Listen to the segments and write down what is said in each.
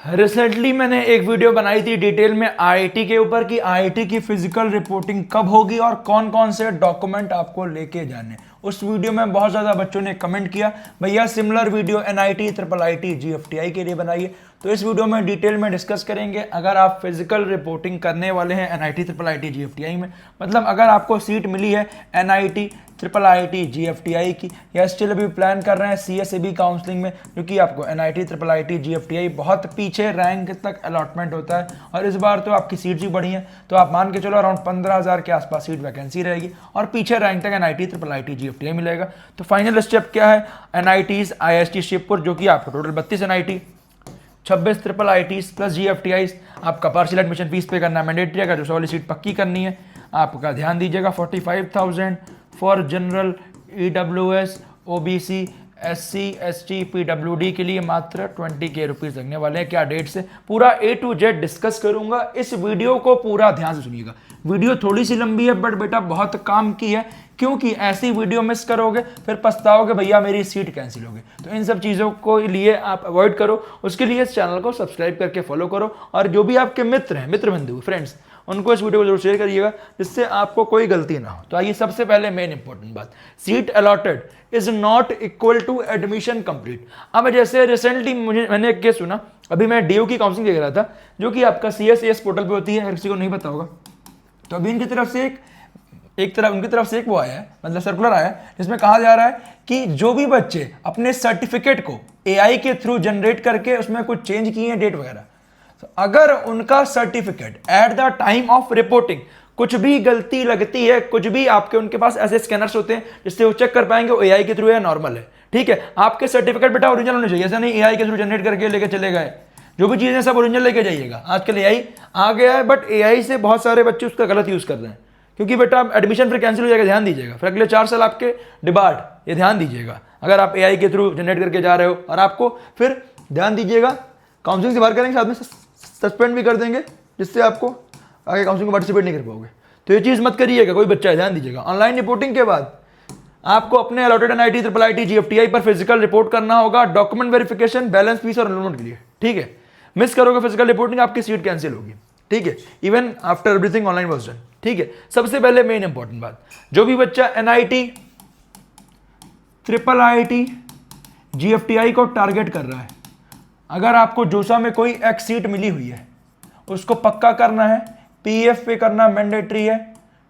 Recently मैंने एक video बनाई थी डिटेल में आईआईटी के ऊपर कि आईआईटी की फिजिकल रिपोर्टिंग कब होगी और कौन कौन से डॉक्यूमेंट आपको लेके जाने। उस वीडियो में बहुत ज़्यादा बच्चों ने कमेंट किया भैया similar video NIT triple IT GFTI के लिए बनाइए। तो इस वीडियो में डिटेल में डिस्कस करेंगे। अगर आप फिजिकल रिपोर्टिंग करने वाले हैं एनआईटी ट्रिपल आईटी जीएफटीआई में, मतलब अगर आपको सीट मिली है एनआईटी ट्रिपल आईटी जीएफटीआई की, या स्टिल अभी प्लान कर रहे हैं सीएसईबी काउंसलिंग में, क्योंकि आपको एनआईटी ट्रिपल आईटी जीएफटीआई बहुत पीछे रैंक तक अलॉटमेंट होता है और इस बार तो आपकी सीट्स भी बढ़ी हैं, तो आप मान के चलो अराउंड 15,000 के आसपास सीट वैकेंसी रहेगी और पीछे रैंक तक एनआईटी ट्रिपल आईटी जीएफटीआई मिलेगा। तो फाइनल स्टेप क्या है, एनआईटीज आईएसटी शिवपुर जो कि आपको total 32 NIT 26 triple IT plus GFTI, आपका पार्शियल एडमिशन फीस पे करना मैंडेटरी है, अगर 200 वाली सीट पक्की करनी है आपका ध्यान दीजिएगा। 45,000 for general EWS OBC SC ST PWD के लिए मात्र 20,000 रुपीज़ लगने वाले हैं। क्या डेट से पूरा ए टू जेड डिस्कस करूंगा, इस वीडियो को पूरा ध्यान से सुनिएगा। वीडियो थोड़ी सी लंबी है बट बेटा बहुत काम की है, क्योंकि ऐसी वीडियो मिस करोगे फिर पछताओगे भैया मेरी सीट कैंसिल होगी। तो इन सब चीज़ों को लिए आप अवॉइड करो, उसके लिए इस चैनल को सब्सक्राइब करके फॉलो करो और जो भी आपके मित्र हैं, मित्र बंधु फ्रेंड्स, उनको इस वीडियो को जरूर शेयर करिएगा जिससे आपको कोई गलती ना हो। तो आइए सबसे पहले मेन इंपॉर्टेंट बात, seat allotted is not equal to admission complete. अब जैसे रिसेंटली मैंने एक केस सुना, अभी मैं डीयू की काउंसलिंग देख रहा था जो कि आपका सीएसएस पोर्टल पे होती है, अगर किसी को नहीं पता होगा तो अभी इनकी तरफ से उनकी तरफ से एक वो आया है, मतलब सर्कुलर आया है जिसमें कहा जा रहा है कि जो भी बच्चे अपने सर्टिफिकेट को एआई के थ्रू जनरेट करके उसमें कुछ चेंज किए हैं डेट वगैरह, तो अगर उनका certificate at the time of reporting कुछ भी गलती लगती है, कुछ भी आपके उनके पास ऐसे स्कैनर्स होते हैं जिससे वो चेक कर पाएंगे वो एआई के थ्रू है नॉर्मल है, ठीक है। आपके सर्टिफिकेट बेटा ओरिजिनल होने चाहिए, ऐसा नहीं एआई के थ्रू जनरेट करके लेके चले गए। जो भी चीजें सब ओरिजिनल लेके जाइएगा। आजकल एआई आ गया है बट एआई से बहुत सारे बच्चे उसका गलत यूज कर रहे हैं, क्योंकि बेटा एडमिशन फिर कैंसिल हो जाएगा, ध्यान दीजिएगा। फिर अगले 4 साल आपके डिबार्ड, ये ध्यान दीजिएगा। अगर आप एआई के थ्रू जनरेट करके जा रहे हो और आपको फिर ध्यान दीजिएगा काउंसलिंग से बाहर करेंगे, साथ में सस्पेंड भी कर देंगे जिससे आपको आगे काउंसलिंग में पार्टिसिपेट नहीं कर पाओगे। तो ये चीज़ मत करिएगा कोई बच्चा, ध्यान दीजिएगा। ऑनलाइन रिपोर्टिंग के बाद आपको अपने allotted NIT triple IT GFTI पर फिजिकल रिपोर्ट करना होगा, डॉक्यूमेंट वेरिफिकेशन, बैलेंस फीस और एनरोलमेंट के लिए, ठीक है। मिस करोगे फिजिकल रिपोर्टिंग आपकी सीट कैंसिल होगी, ठीक है, even after everything online was done, ठीक है। सबसे पहले मेन इंपॉर्टेंट बात, जो भी बच्चा एनआईटी ट्रिपल आईटी जीएफटीआई को टारगेट कर रहा है, अगर आपको जोसा में कोई एक सीट मिली हुई है उसको पक्का करना है, पीएफ पे करना मैंडेटरी है,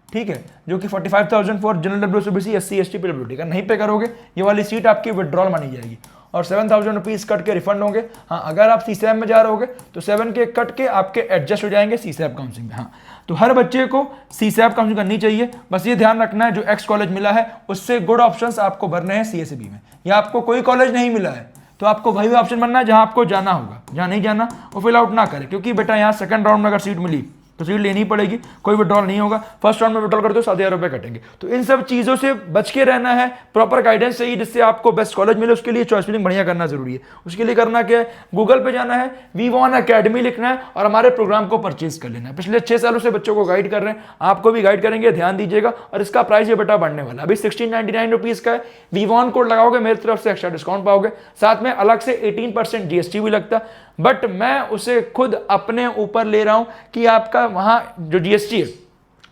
ठीक है, जो कि 45,000 for general WCBC SC ST PWD का। नहीं पे करोगे ये वाली सीट आपकी विड्रॉल मानी जाएगी और 7,000 रुपीज़ कट के रिफंड होंगे। हाँ, अगर आप सीसैप में जा रहे होगे तो 7 के कट के आपके एडजस्ट हो जाएंगे सीसैप काउंसलिंग में। हाँ, तो हर बच्चे को सीसैप काउंसलिंग करनी चाहिए। बस ये ध्यान रखना है जो एक्स कॉलेज मिला है उससे गुड ऑप्शंस आपको भरने हैं सीएसईबी में, या आपको कोई कॉलेज नहीं मिला है तो आपको वही ऑप्शन बनना है जहां आपको जाना होगा, जहां नहीं जाना वो फिल आउट ना करें, क्योंकि बेटा यहाँ सेकंड राउंड में अगर सीट मिली तो सीट लेनी पड़ेगी, कोई विड्रॉल नहीं होगा। फर्स्ट राउंड में विड्रॉल करते हो 7,000 रुपये कटेंगे। तो इन सब चीज़ों से बच के रहना है, प्रॉपर गाइडेंस चाहिए जिससे आपको बेस्ट कॉलेज मिले। उसके लिए चॉइस फिलिंग बढ़िया करना जरूरी है। उसके लिए करना क्या है, गूगल पे जाना है, वी1 अकेडमी लिखना है और हमारे प्रोग्राम को परचेज कर लेना है। पिछले 6 सालों से बच्चों को गाइड कर रहे हैं, आपको भी गाइड करेंगे, ध्यान दीजिएगा। और इसका प्राइस ये बेटा बढ़ने वाला, अभी 1699 रुपीज़ का है। वी1 कोड लगाओगे मेरी तरफ से एक्स्ट्रा डिस्काउंट पाओगे, साथ में अलग से 18% जीएसटी भी लगता, बट मैं उसे खुद अपने ऊपर ले रहा हूं कि आपका वहां जो जीएसटी है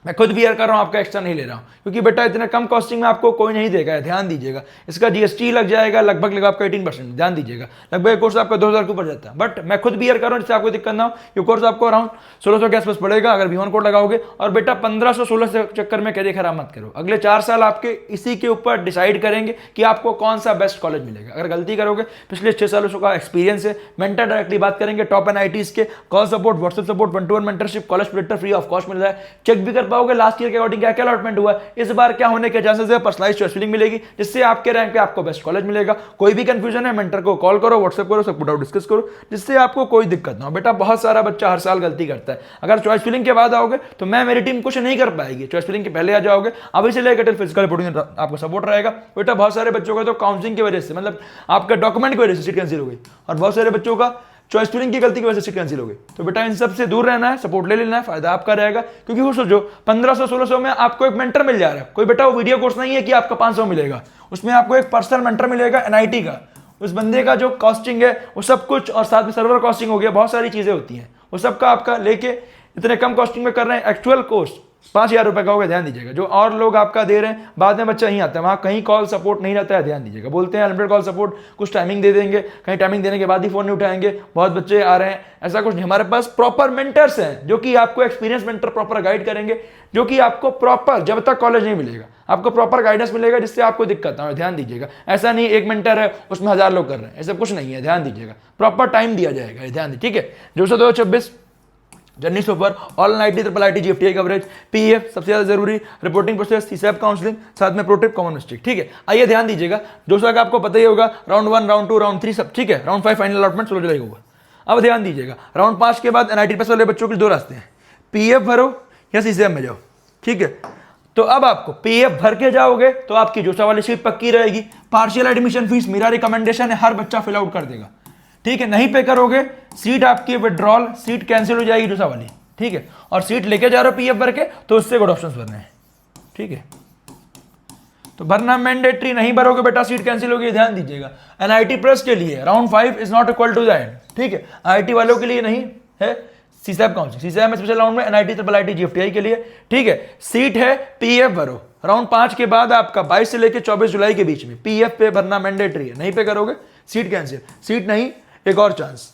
मैं खुद बियर कर रहा हूं, आपका एक्स्ट्रा नहीं ले रहा हूं, क्योंकि बेटा इतना कम कॉस्टिंग में आपको कोई नहीं देगा, ध्यान दीजिएगा। इसका जीएसटी लग जाएगा लगभग आपका 18%, ध्यान दीजिएगा। लगभग कोर्स आपका 2,000 के ऊपर जाता है, बट मैं खुद बियर कर रहा हूं जिससे आपको दिक्कत ना हो। ये कोर्स आपको अराउंड 1,600 के आसपास पड़ेगा अगर वी1 कोड लगाओगे। और बेटा 1516 से चक्कर में करियर खराब मत करो, अगले 4 साल आपके इसी के ऊपर डिसाइड करेंगे कि आपको कौन सा बेस्ट कॉलेज मिलेगा। अगर गलती करोगे, पिछले 6 सालों का एक्सपीरियंस है, मेंटर डायरेक्टली बात करेंगे, टॉप एनआईटीज के call support, WhatsApp support, 1-to-1 mentorship, college projector free of cost मिल रहा है, चेक भी कर पाओगे लास्ट ईयर के अकॉर्डिंग क्या क्या अलॉटमेंट हुआ, इस बार क्या होने के चांसेस है, पर्सनलाइज्ड चॉइस फिलिंग मिलेगी जिससे आपके रैंक पे आपको बेस्ट कॉलेज मिलेगा। कोई भी कंफ्यूजन है मेंटर को कॉल करो, व्हाट्सएप करो, सब डाउट डिस्कस करो जिससे आपको कोई दिक्कत ना हो। बेटा बहुत सारा बच्चा हर साल गलती करता है, अगर चॉइस फिलिंग के बाद आओगे तो मेरी टीम कुछ नहीं कर पाएगी। चॉइस फिलिंग के पहले आ जाओगे, अभी से लेकर फिजिकल रिपोर्टिंग आपको सपोर्ट रहेगा। बेटा बहुत सारे बच्चों का तो काउंसलिंग की वजह से, मतलब आपका डॉक्यूमेंट की वजह से सीट कैंसिल हो गई, और बहुत सारे बच्चों का चॉइस फिलिंग की गलती की वजह से सीट कैंसिल हो गई। तो बेटा इन सब से दूर रहना है, सपोर्ट ले लेना है, फायदा आपका रहेगा। क्योंकि वो सोचो 1500-1600 में आपको एक मेंटर मिल जा रहा है, कोई बेटा वो वीडियो कोर्स नहीं है कि आपका 500 मिलेगा, उसमें आपको एक पर्सनल मेंटर मिलेगा एनआईटी का, उस बंदे का जो कॉस्टिंग है वो सब कुछ, और साथ में सर्वर कॉस्टिंग हो गया, बहुत सारी चीज़ें होती हैं, वो सबका आपका लेके इतने कम कॉस्टिंग में कर रहे हैं। एक्चुअल कॉस्ट 5,000 रुपये का होगा, ध्यान दीजिएगा। जो और लोग आपका दे रहे हैं बाद में बच्चा नहीं आता है, वहाँ कहीं कॉल सपोर्ट नहीं रहता है, ध्यान दीजिएगा। बोलते हैं अनलिमिटेड कॉल सपोर्ट, कुछ टाइमिंग दे देंगे, कहीं टाइमिंग देने के बाद ही फ़ोन नहीं उठाएंगे, बहुत बच्चे आ रहे हैं, ऐसा कुछ नहीं। हमारे पास प्रॉपर मेंटर्स हैं जो कि आपको एक्सपीरियंस मेंटर प्रॉपर गाइड करेंगे, जो कि आपको प्रॉपर जब तक कॉलेज नहीं मिलेगा आपको प्रॉपर गाइडेंस मिलेगा, जिससे आपको दिक्कत ना हो। ध्यान दीजिएगा, ऐसा नहीं एक मेंटर है उसमें 1000 लोग कर रहे हैं, ऐसा कुछ नहीं है, ध्यान दीजिएगा। प्रॉपर टाइम दिया जाएगा, ध्यान दीजिए, ठीक है। जो 2026 journey so far, all NIT triple IT GFTI coverage, PF सबसे ज्यादा जरूरी, रिपोर्टिंग प्रोसेस, सीसैप काउंसलिंग, साथ में प्रोटिप कॉमन मिस्टेक, ठीक है। आइए ध्यान दीजिएगा, जो का आपको पता ही होगा, राउंड 1, राउंड 2, राउंड 3 सब ठीक है, राउंड 5 फाइनल अलॉटमेंट 16 जुलाई होगा। अब ध्यान दीजिएगा, राउंड 5 के बाद एनआईटी पास वाले बच्चों के 2 रास्ते हैं, पीएफ भरो या सीसैप में जाओ, ठीक है। तो अब आपको पीएफ भर के जाओगे तो आपकी जोसा वाली सीट पक्की रहेगी। पार्शियल एडमिशन फीस मेरा रिकमेंडेशन है हर बच्चा फिल आउट कर देगा, ठीक है। नहीं पे करोगे सीट आपकी विड्रॉल, सीट कैंसिल हो जाएगी जोसा वाली, ठीक है। और सीट लेके जा रहे हो पीएफ भर के तो उससे गुड ऑप्शंस भरने हैं, ठीक है। तो भरना मैंडेटरी, नहीं भरोगे बेटा सीट कैंसिल होगी, ध्यान दीजिएगा। एनआईटी प्लस के लिए round 5 is not equal to the end, ठीक है। आईटी वालों के लिए नहीं है, सीसैप काउंसिल, सीसैप में स्पेशल राउंड में, एनआईटी ट्रिपल आईटी जीएफटीआई के लिए, ठीक है। सीट है पीएफ भरो, राउंड 5 के बाद आपका 22 से लेकर 24 जुलाई के बीच में पीएफ पे भरना मैंडेटरी है, नहीं पे करोगे सीट कैंसिल। सीट नहीं, एक और चांस,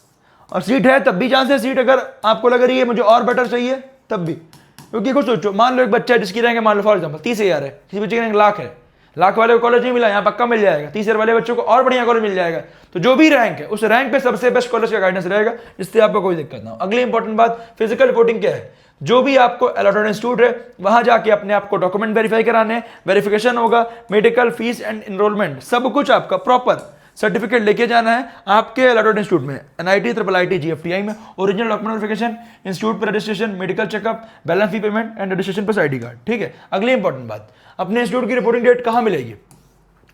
और सीट है तब भी चांस है, सीट अगर आपको लग रही है मुझे और बेटर चाहिए तब भी, क्योंकि कुछ सोचो, मान लो एक बच्चा है जिसकी रैंक मान लो फॉर एग्जांपल 30,000 है, किसी बच्चे की रैंक लाख है, लाख वाले को कॉलेज नहीं मिला, यहाँ पक्का मिल जाएगा, 30,000 वाले बच्चों को और बढ़िया कॉलेज मिल जाएगा। तो जो भी रैंक है उस रैंक पे सबसे बेस्ट कॉलेज का गाइडेंस रहेगा, जिससे आपको कोई दिक्कत ना हो। अगली इंपॉर्टेंट बात, फिजिकल रिपोर्टिंग क्या है, जो भी आपको अलॉटेड इंस्टीट्यूट है वहां जाके अपने आपको डॉक्यूमेंट वेरीफाई कराने हैं, वेरिफिकेशन होगा, मेडिकल फीस एंड एनरोलमेंट सब कुछ आपका प्रॉपर सर्टिफिकेट लेके जाना है आपके अलॉटेड इंस्टीट्यूट में, एनआईटी ट्रिपल आईटी जीएफटीआई में। ओरिजिनल डॉक्यूमेंट वेरिफिकेशन, इंस्टीट्यूट पर registration, medical checkup, balance fee payment and registration पर आईडी कार्ड, ठीक है। अगली इंपॉर्टेंट बात, अपने इंस्टीट्यूट की रिपोर्टिंग डेट कहाँ मिलेगी,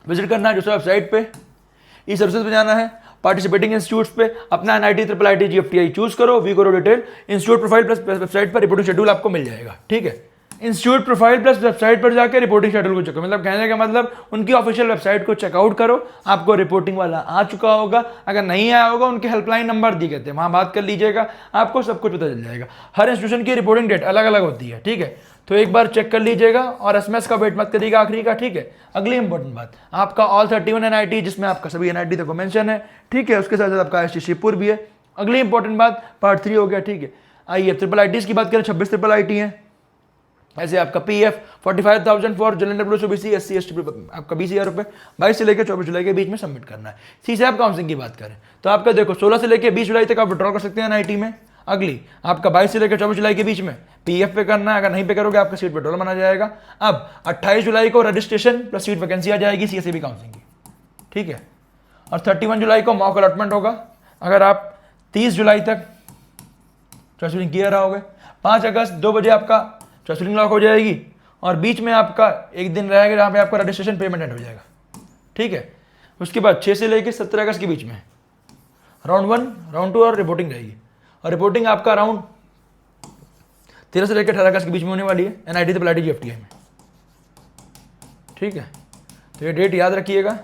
विजिट करना है जो वेबसाइट पे, ई सर्विसेज पे जाना है, पार्टिसिपेटिंग इंस्टीट्यूट्स पे अपना NIT triple IT GFTI choose करो, वी करो detail, institute profile plus website पर रिपोर्टिंग शेड्यूल आपको मिल जाएगा, ठीक है। इंस्टीट्यूट प्रोफाइल प्लस वेबसाइट पर जाकर रिपोर्टिंग शेड्यूल को चेक करो, मतलब कहने का मतलब उनकी ऑफिशियल वेबसाइट को चेकआउट करो, आपको रिपोर्टिंग वाला आ चुका होगा, अगर नहीं आया होगा उनके हेल्पलाइन नंबर दी गए थे, वहां बात कर लीजिएगा, आपको सब कुछ पता चल जाएगा। हर इंस्टीट्यूशन की रिपोर्टिंग डेट अलग अलग होती है, ठीक है, तो एक बार चेक कर लीजिएगा और एसएमएस का वेट मत करिएगा आखिरी का, ठीक है। अगली इंपॉर्टेंट बात, आपका ऑल 31 एनआईटी जिसमें आपका सभी एनआईटी तक मेंशन है, ठीक है, उसके साथ साथ आपका एसटी शिवपुर भी है। अगली इंपॉर्टेंट बात पार्ट 3 हो गया, ठीक है। आइए ट्रिपल आईटीज की बात करें, 26 ट्रिपल आईटी है। ऐसे आपका PF 45,000 for general WS OBC SC ST आपका 20,000 रुपये 22 से लेकर 24 जुलाई के बीच में सबमिट करना है। सीसैप काउंसलिंग की बात करें तो आपका देखो 16 से लेकर 20 जुलाई तक आप विड्रॉल कर सकते हैं एनआईटी में। अगली आपका 22 से लेकर 24 जुलाई के बीच में पीएफ पे करना है, अगर नहीं पे करोगे आपका सीट विड्रॉल माना जाएगा। अब 28 जुलाई को रजिस्ट्रेशन प्लस सीट वैकेंसी आ जाएगी सीएसईबी काउंसलिंग की, ठीक है। और 31 जुलाई को मॉक अलॉटमेंट होगा, अगर आप 30 जुलाई तक चॉइसिंग किया रहोगे, 5 अगस्त 2 बजे आपका चॉइसिंग लॉक हो जाएगी, और बीच में आपका एक दिन रहेगा जहाँ पे आपका रजिस्ट्रेशन पेमेंट एंड हो जाएगा, ठीक है। उसके बाद 6 से लेकर 17 अगस्त के बीच में राउंड 1, राउंड 2 और रिपोर्टिंग रहेगी, और रिपोर्टिंग आपका राउंड 13 से लेकर 18 अगस्त के बीच में होने वाली है एनआईटी ट्रिपल आईटी जीएफटीआई में, ठीक है। तो ये डेट याद रखिएगा,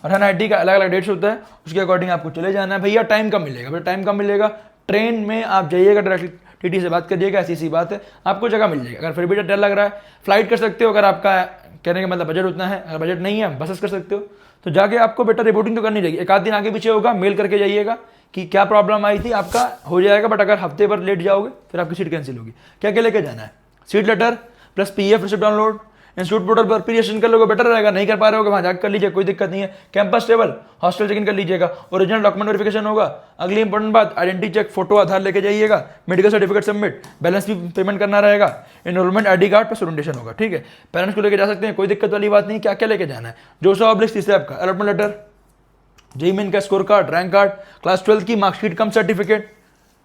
और एनआईटी का अलग अलग डेट्स होता है, उसके अकॉर्डिंग आपको चले जाना है। भैया टाइम कम मिलेगा, भैया टाइम कम मिलेगा, ट्रेन में आप जाइएगा डायरेक्टली टीटी से बात करिएगा, ऐसी सी बात है, आपको जगह मिल जाएगी। अगर फिर भी डर लग रहा है फ्लाइट कर सकते हो, अगर आपका कहने का मतलब बजट उतना है, अगर बजट नहीं है बसेस कर सकते हो, तो जाके आपको बेटा रिपोर्टिंग तो करनी रहेगी। एक आध दिन आगे पीछे होगा, मेल करके जाइएगा कि क्या प्रॉब्लम आई थी, आपका हो जाएगा। बट अगर हफ्ते भर लेट जाओगे फिर आपकी सीट कैंसिल होगी। क्या क्या लेके जाना है, seat letter plus PF receipt download, institute portal पर एप्लीकेशन कर लोगे बेटर रहेगा, नहीं कर पा रहे हो वहाँ जाकर कर लीजिए, कोई दिक्कत नहीं है। Campus table hostel check in कर लीजिएगा, ओरिजिनल डॉक्यूमेंट वेरिफिकेशन होगा। अगली इंपॉर्टेंट बात, आइडेंटिटी चेक, फोटो आधार लेके जाइएगा, मेडिकल सर्टिफिकेट सबमिट, बैलेंस भी पेमेंट करना रहेगा, एनरोलमेंट आईडी कार्ड पर ओरिएंटेशन होगा, ठीक है। पेरेंट्स को लेकर जा सकते हैं, कोई दिक्कत वाली बात नहीं। क्या क्या लेके जाना है, जो सौ ऑब्लिक तीसरे आपका अलॉटमेंट लेटर, जेईई मेन का score card, rank card, class 12 की मार्कशीट कम सर्टिफिकेट,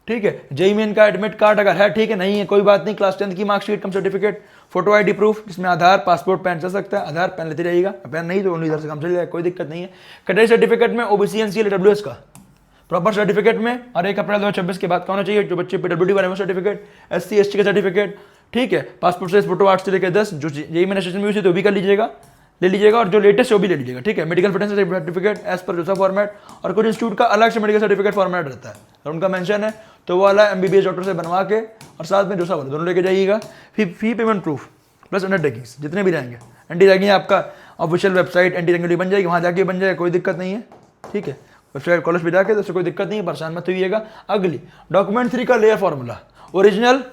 ठीक है। जेईई मेन का एडमिट कार्ड अगर है ठीक है, नहीं है कोई बात नहीं, क्लास 10 की मार्कशीट कम सर्टिफिकेट, फोटो आईडी प्रूफ जिसमें आधार पासपोर्ट पैन चल सकता है, आधार पैन लेते रहिएगा, पैन नहीं तो इधर से काम चल जाएगा, कोई दिक्कत नहीं है। कैटेगरी सर्टिफिकेट में ओबीसी एनसीएल डब्ल्यूएस का प्रॉपर सर्टिफिकेट में, और 1 अप्रैल 2026 के बाद का होना चाहिए। जो बच्चे पीडब्ल्यूडी वाले वो सर्टिफिकेट, एससी एसटी का सर्टिफिकेट, ठीक है। पासपोर्ट साइज फोटो 8 से लेकर 10, जो जेईई में रजिस्ट्रेशन में हुई थी तो भी कर लीजिएगा, ले लीजिएगा और जो लेटेस्ट वो भी ले लीजिएगा, ठीक है। Medical fitness certificate as per जोसा फॉर्मेट, और कुछ इंस्टीट्यूट का अलग से मेडिकल सर्टिफिकेट फॉर्मेट रहता है और उनका मेंशन है तो वो वाला MBBS डॉक्टर से बनवा के और साथ में जोसा वाला दोनों लेके जाइएगा। Fee payment proof plus undertakings जितने भी रहेंगे। एंटी रैगिंग आपका ऑफिशियल वेबसाइट एंटी रैगिंग बन जाएगी, वहाँ जाके बन जाएगा, कोई दिक्कत नहीं है, ठीक है। वेबसाइट कॉलेज पे जाके तो उससे कोई दिक्कत नहीं है, परेशान मत होइएगा। अगली डॉक्यूमेंट 3 का लेयर फॉर्मूला, ओरिजिनल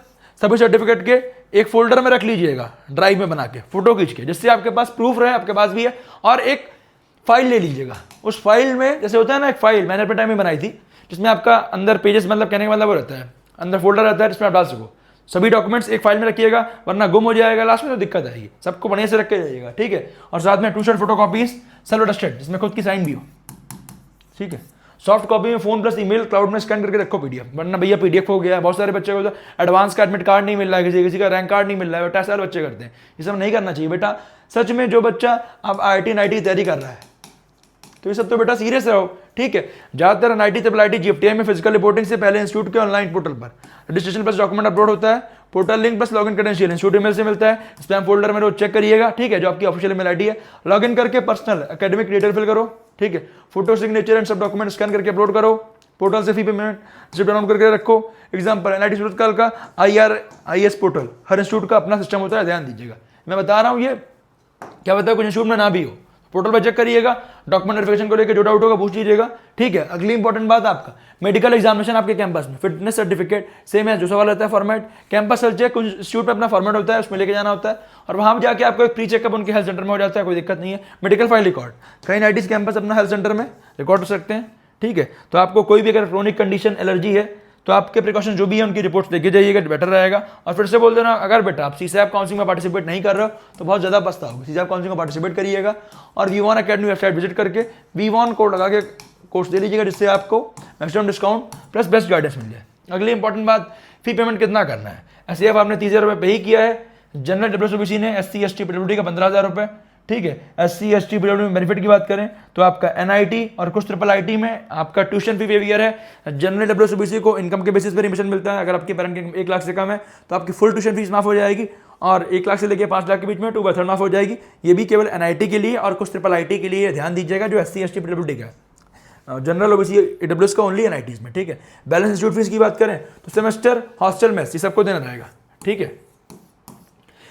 सभी सर्टिफिकेट के एक फोल्डर में रख लीजिएगा, ड्राइव में बना के फोटो खींच के, जिससे आपके पास प्रूफ रहे, आपके पास भी है। और एक फाइल ले लीजिएगा, उस फाइल में जैसे होता है ना, एक फाइल मैंने अपने टाइम में बनाई थी जिसमें आपका अंदर पेजेस, मतलब कहने का मतलब वो रहता है, अंदर फोल्डर रहता है जिसमें आप डाल सको सभी डॉक्यूमेंट्स एक फाइल में रखिएगा, वरना गुम हो जाएगा लास्ट में तो दिक्कत आएगी। सबको बढ़िया से रख के जाइएगा, ठीक है। और साथ में 2 shirt photo copies self attested जिसमें खुद की साइन भी हो, ठीक है। सॉफ्ट कॉपी में फोन प्लस ईमेल क्लाउड में स्कैन करके रखो PDF, वरना भैया PDF हो गया। बहुत सारे बच्चे को तो एडवांस का एडमिट कार्ड नहीं मिल रहा है, किसी का रैंक कार्ड नहीं मिल रहा है, बेटा सारे बच्चे करते हैं, ये सब नहीं करना चाहिए बेटा। सच में जो बच्चा अब IIT NIT की तैयारी कर रहा है तो ये सब तो बेटा सीरियस रहो, ठीक है। ज्यादातर NIT IIIT GFTI में फिजिकल रिपोर्टिंग से पहले इंस्टीट्यूट के ऑनलाइन पोर्टल पर रजिस्ट्रेशन प्लस डॉक्यूमेंट अपलोड होता है, portal link plus login credential institute email से मिलता है, स्पैम फोल्डर में रोज चेक करिएगा, ठीक है। जो आपकी ऑफिशियल ईमेल ID है, लॉगिन करके पर्सनल एकेडमिक डिटेल फिल करो, ठीक है। फोटो सिग्नेचर एंड सब डॉक्यूमेंट स्कैन करके अपलोड करो, पोर्टल से फी पेमेंट रिसिप्ट डाउनलोड करके रखो। एग्जाम्पल NIT सूरतकल का IRIS पोर्टल, हर इंस्टीट्यूट का अपना सिस्टम होता है, ध्यान दीजिएगा। मैं बता रहा हूँ ये क्या बता, कुछ इंस्टीट्यूट में ना भी हो, पोर्टल पर चेक करिएगा, डॉक्यूमेंट वेरिफिकेशन को लेकर जो डाउट होगा पूछ लीजिएगा, ठीक है। अगली इंपॉर्टेंट बात, आपका मेडिकल एग्जामिनेशन आपके कैंपस में फिटनेस सर्टिफिकेट सेम है जो सवाल रहता है फॉर्मेट, कैंपस हेल्थ चेक कुछ इंस्टीट्यूट में अपना फॉर्मेट होता है, उसमें लेके जाना होता है और वहां जाके आपको एक प्री चेकअप उनके हेल्थ सेंटर में हो जाता है, कोई दिक्कत नहीं है। मेडिकल फाइल रिकॉर्ड कई NIT कैंपस अपना हेल्थ सेंटर में रिकॉर्ड कर सकते हैं, ठीक है। तो आपको कोई भी अगर क्रोनिक कंडीशन एलर्जी है तो आपके प्रिकॉशन जो भी है उनकी रिपोर्ट्स लेके जाइएगा, बेटर रहेगा। और फिर से बोल देना, अगर बेटा आप CSAP काउंसलिंग में पार्टिसिपेट नहीं कर रहे हो तो बहुत ज़्यादा पछताओगे, CSAP काउंसलिंग में पार्टिसिपेट करिएगा और V1 अकेडमी वेबसाइट विजिट करके V1 कोड लगा के कोर्स दे लीजिएगा, जिससे आपको maximum discount plus best guidance मिल जाए। अगली इंपॉर्टेंट बात, फी पेमेंट कितना करना है। SAF आपने 30,000 रुपये पे ही किया है, जनरल WBC ने SC ST PWD का 15,000 रुपये, ठीक है। SC ST PWD में बेनिफिट की बात करें तो आपका NIT और कुछ IIIT में आपका ट्यूशन फी वेवियर है। जनरल WBC को इनकम के बेसिस पर एडमिशन मिलता है, अगर आपके पेरेंट की 1 लाख से कम है तो आपकी फुल ट्यूशन फीस माफ हो जाएगी और 1 लाख से लेकर 5 लाख के बीच में 2/3 माफ हो जाएगी। ये भी केवल NIT के लिए और कुछ IIIT के लिए, ध्यान दीजिएगा, जो SC ST PWD का। जनरल OBC AWS का ओनली NITs में, ठीक है। बैलेंस इंस्टीट्यूट फीस की बात करें तो सेमेस्टर हॉस्टल मेस ये सबको देना रहेगा, ठीक है।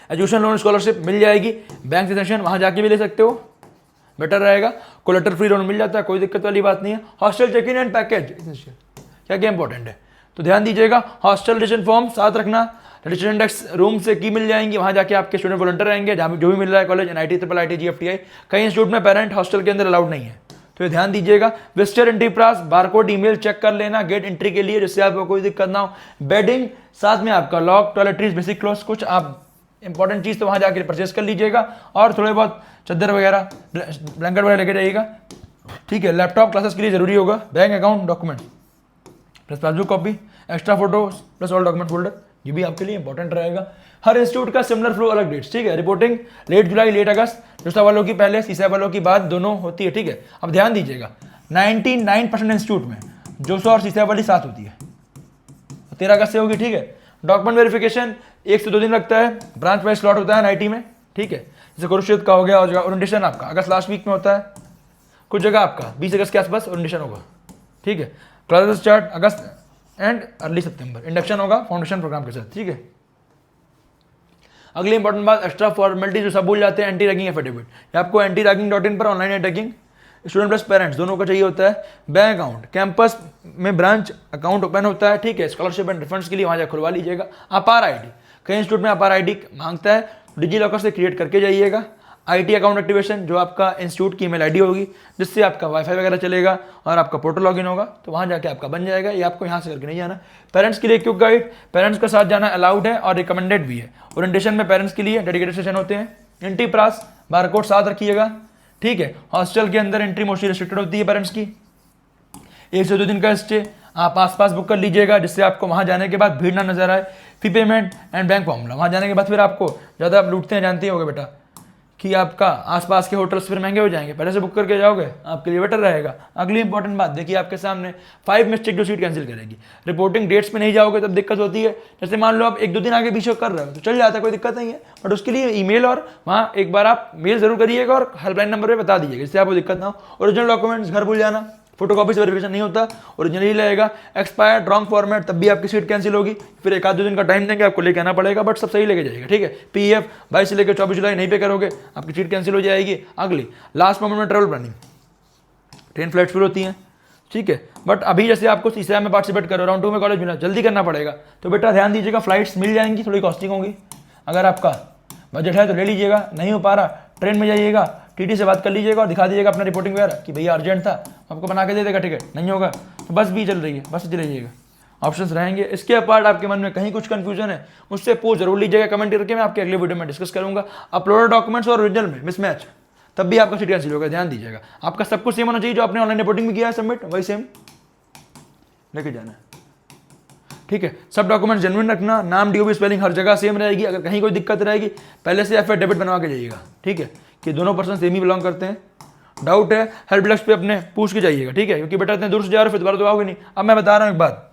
एजुकेशन लोन स्कॉलरशिप मिल जाएगी, बैंक से सेशन वहाँ जाके भी ले सकते हो, बेटर रहेगा। कोलेटर फ्री लोन मिल जाता है, कोई दिक्कत वाली बात नहीं है। Hostel check in and package क्या क्या इंपॉर्टेंट है तो ध्यान दीजिएगा, हॉस्टल रजिस्ट्रेशन फॉर्म साथ रखना, रजिस्ट्रेशन डेस्क रूम से की मिल जाएंगी, वहाँ जाके आपके स्टूडेंट वॉलंटियर रहेंगे, जहाँ जो भी मिल रहा है कॉलेज NIT IIIT GFTI। कई इंस्टीट्यूट में पेरेंट हॉस्टल के अंदर अलाउड नहीं है तो ये ध्यान दीजिएगा। Visitor entry pass barcode email check कर लेना गेट एंट्री के लिए, जिससे आपको कोई दिक्कत ना हो। बेडिंग साथ में आपका लॉक, टॉयलेटरीज, बेसिक क्लोथ्स, कुछ आप इंपॉर्टेंट चीज़ तो वहाँ जाकर परचेस कर लीजिएगा और थोड़े बहुत चादर वगैरह ब्लैंकेट वगैरह लेके जाइएगा, ठीक है। लैपटॉप क्लासेस के लिए जरूरी होगा, bank account document plus passbook copy, extra photo plus all document folder, ये भी आपके लिए इंपॉर्टेंट रहेगा। हर इंस्टीट्यूट का सिमिलर फ्लो अलग डेट्स, ठीक है। रिपोर्टिंग लेट जुलाई लेट अगस्त, जोसा वालों की पहले CSAP वालों की बाद दोनों होती है, ठीक है। अब ध्यान दीजिएगा 99% इंस्टीट्यूट में जोसा और CSAP वाली साथ होती है, 13 अगस्त से होगी, ठीक है। डॉक्यूमेंट वेरिफिकेशन 1 से 2 दिन लगता है, ब्रांच वाइज स्लॉट होता है NIT में, ठीक है। जैसे कुरुक्षेत्र का हो गया और ओरिएंटेशन आपका अगस्त लास्ट वीक में होता है, कुछ जगह आपका 20 अगस्त के आसपास ओरिएंटेशन होगा, ठीक है। Classes start August and early September, induction होगा फाउंडेशन प्रोग्राम के साथ, ठीक है। अगली इंपॉर्टेंट बात, एक्स्ट्रा फॉर्मेलिटी जो सब भूल जाते हैं, एंटी रैगिंग एफिडेविट। आपको antiraging.in पर online ragging student plus parents दोनों का चाहिए होता है। बैंक अकाउंट, कैंपस में ब्रांच अकाउंट ओपन होता है, ठीक है। स्कॉलरशिप एंड रिफंड्स के लिए वहाँ जाकर खुलवा लीजिएगा। अपार ID कई इंस्टीट्यूट में अपार ID मांगता है, डिजी लॉकर से क्रिएट करके जाइएगा। IT अकाउंट एक्टिवेशन जो आपका इंस्टीट्यूट की ईमेल ID होगी, जिससे आपका वाईफाई वगैरह चलेगा और आपका पोर्टल लॉगिन होगा, तो वहाँ जाके आपका बन जाएगा। ये आपको यहाँ से करके नहीं जाना। पेरेंट्स के लिए क्विक गाइड, पेरेंट्स के साथ जाना अलाउड है और रिकमेंडेड भी है। ओरिएंटेशन में पेरेंट्स के लिए डेडिकेटेड सेशन होते हैं। एंट्री पास बारकोड साथ रखिएगा, ठीक है। हॉस्टल के अंदर एंट्री मोस्टली रिस्ट्रिक्टेड होती है पेरेंट्स की। 1 से 2 दिन का स्टे आप आसपास बुक कर लीजिएगा, जिससे आपको वहाँ जाने के बाद भीड़ ना नजर आए। Fee payment and bank formula, वहाँ जाने के बाद फिर आपको ज़्यादा आप लूटते हैं, जानते ही होगे बेटा, कि आपका आसपास के होटल्स फिर महंगे हो जाएंगे, पहले से बुक करके जाओगे आपके लिए बेटर रहेगा। अगली इंपॉर्टेंट बात देखिए आपके सामने 5 मिस्टेक जो सीट कैंसिल करेगी। रिपोर्टिंग डेट्स पे नहीं जाओगे तब दिक्कत होती है। जैसे मान लो आप 1-2 दिन आगे पीछे कर रहे हो तो चल जाता है, कोई दिक्कत नहीं है, बट उसके लिए ईमेल और वहाँ एक बार आप मेल जरूर करिएगा और हेल्पलाइन नंबर पर बता दीजिएगा, इससे आपको दिक्कत ना हो। ओरिजिनल डॉक्यूमेंट्स घर भूल जाना, फोटोकॉपी से वेरिफिकेशन नहीं होता, ओरिजिनल ही लगेगा। एक्सपायर्ड रॉन्ग फॉर्मेट तब भी आपकी सीट कैंसिल होगी, फिर 1-2 दिन का टाइम देंगे, आपको लेके आना पड़ेगा, बट सब सही लेके जाएगा, ठीक है। पीएफ 22 से लेकर 24 जुलाई नहीं पे करोगे आपकी सीट कैंसिल हो जाएगी। अगली लास्ट मोमेंट में ट्रैवल प्लानिंग, ट्रेन फ्लाइट्स फिर होती हैं, ठीक है, बट अभी जैसे आपको सीसीआई में पार्टिसिपेट करो, राउंड 2 में कॉलेज मिला, जल्दी करना पड़ेगा, तो बेटा ध्यान दीजिएगा, फ्लाइट्स मिल जाएंगी, थोड़ी कॉस्टिंग होगी। अगर आपका बजट है तो ले लीजिएगा, नहीं हो पा रहा ट्रेन में जाइएगा, टीटी से बात कर लीजिएगा और दिखा दीजिएगा अपना रिपोर्टिंग वगैरह कि भैया अर्जेंट था, आपको बना के दे देगा टिकट। नहीं होगा तो बस भी चल रही है, बस चले जाइएगा, ऑप्शंस रहेंगे। इसके अपार्ट आपके मन में कहीं कुछ कंफ्यूजन है मुझसे पूछ जरूर लीजिएगा कमेंट करके, मैं आपके अगले वीडियो में डिस्कस करूंगा। अपलोडेड डॉक्यूमेंट्स और ओरिजिनल में मिसमैच तब भी आपका सीट कैंसिल होगा, ध्यान दीजिएगा। आपका सब कुछ सेम होना चाहिए, जो आपने ऑनलाइन रिपोर्टिंग में किया है सबमिट वही सेम लेके जाना है, ठीक है। सब डॉक्यूमेंट जेन्युइन रखना, नाम डीओबी स्पेलिंग हर जगह सेम रहेगी। अगर कहीं कोई दिक्कत रहेगी पहले से एफिडेविट बनवा के जाइएगा, ठीक है, कि दोनों पर्सन सेम ही बिलोंग करते हैं। डाउट है हेल्प डेस्क पे अपने पूछ के जाइएगा, ठीक है, क्योंकि बेटा इतने दूर से जा रहे हो फिर दोबारा तो आओगे नहीं। अब मैं बता रहा हूँ एक बात,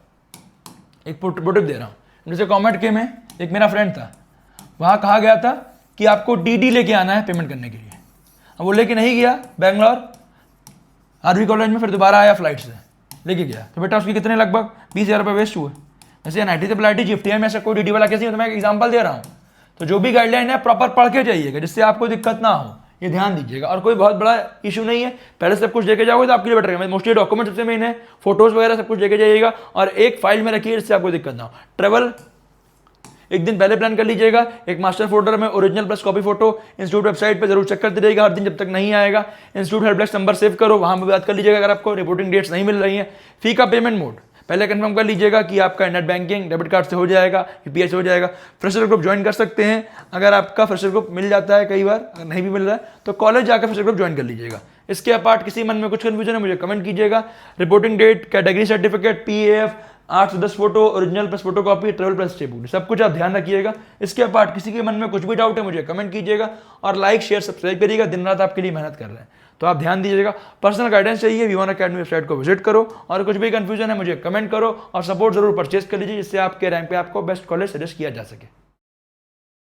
एक प्रोटिप दे रहा हूँ। जैसे कॉमेंट के में एक मेरा फ्रेंड था, वहाँ कहा गया था कि आपको डीडी लेके आना है पेमेंट करने के लिए। अब वो लेके नहीं गया बैंगलोर आरवी कॉलेज में, फिर दोबारा आया फ्लाइट से लेके गया, तो बेटा उसकी कितने लगभग 20,000 रुपये वेस्ट हुए। जैसे एनआईटी से प्लाईटी जीएफटीआई में ऐसा कोई डीडी वाला केस नहीं, तो मैं एक एग्जांपल दे रहा हूँ। तो जो भी गाइडलाइन है प्रॉपर पढ़ के जाइएगा, जिससे आपको दिक्कत ना हो, ये ध्यान दीजिएगा। और कोई बहुत बड़ा इशू नहीं है, पहले सब कुछ लेके जाओगे तो आपके लिए बेटर है। मोस्टली डॉक्यूमेंट सबसे मेन है, फोटोज वगैरह सब कुछ लेके जाइएगा और एक फाइल में रखिए, जिससे आपको दिक्कत ना हो। ट्रेवल एक दिन पहले प्लान कर लीजिएगा, एक मास्टर फोल्डर में original plus copy photo institute website पे जरूर चेक करते रहिएगा हर दिन जब तक नहीं आएगा। Institute help desk number save करो, वहां पर बात कर लीजिएगा अगर आपको रिपोर्टिंग डेट्स नहीं मिल रही है। फी का पेमेंट मोड पहले कंफर्म कर लीजिएगा कि आपका नेट बैंकिंग डेबिट कार्ड से हो जाएगा, यूपीआई से हो जाएगा। फ्रेशर ग्रुप ज्वाइन कर सकते हैं, अगर आपका फ्रेशर ग्रुप मिल जाता है, कई बार अगर नहीं भी मिल रहा है तो कॉलेज जाकर फ्रेशर ग्रुप ज्वाइन कर लीजिएगा। इसके अपार्ट किसी मन में कुछ कंफ्यूजन है मुझे कमेंट कीजिएगा। Reporting date, category certificate, PF, 8 से 10 photo, original plus photo copy, travel plus stay book, सब कुछ आप ध्यान रखिएगा। इसके अपार्ट किसी के मन में कुछ भी डाउट है मुझे कमेंट कीजिएगा और लाइक शेयर सब्सक्राइब करिएगा, दिन रात आपके लिए मेहनत कर रहे हैं तो आप ध्यान दीजिएगा। पर्सनल गाइडेंस चाहिए V1 अकेडमी वेबसाइट को विजिट करो और कुछ भी कंफ्यूजन है मुझे कमेंट करो और सपोर्ट जरूर परचेज कर लीजिए, जिससे आपके रैंक पे आपको बेस्ट कॉलेज सजेस्ट किया जा सके।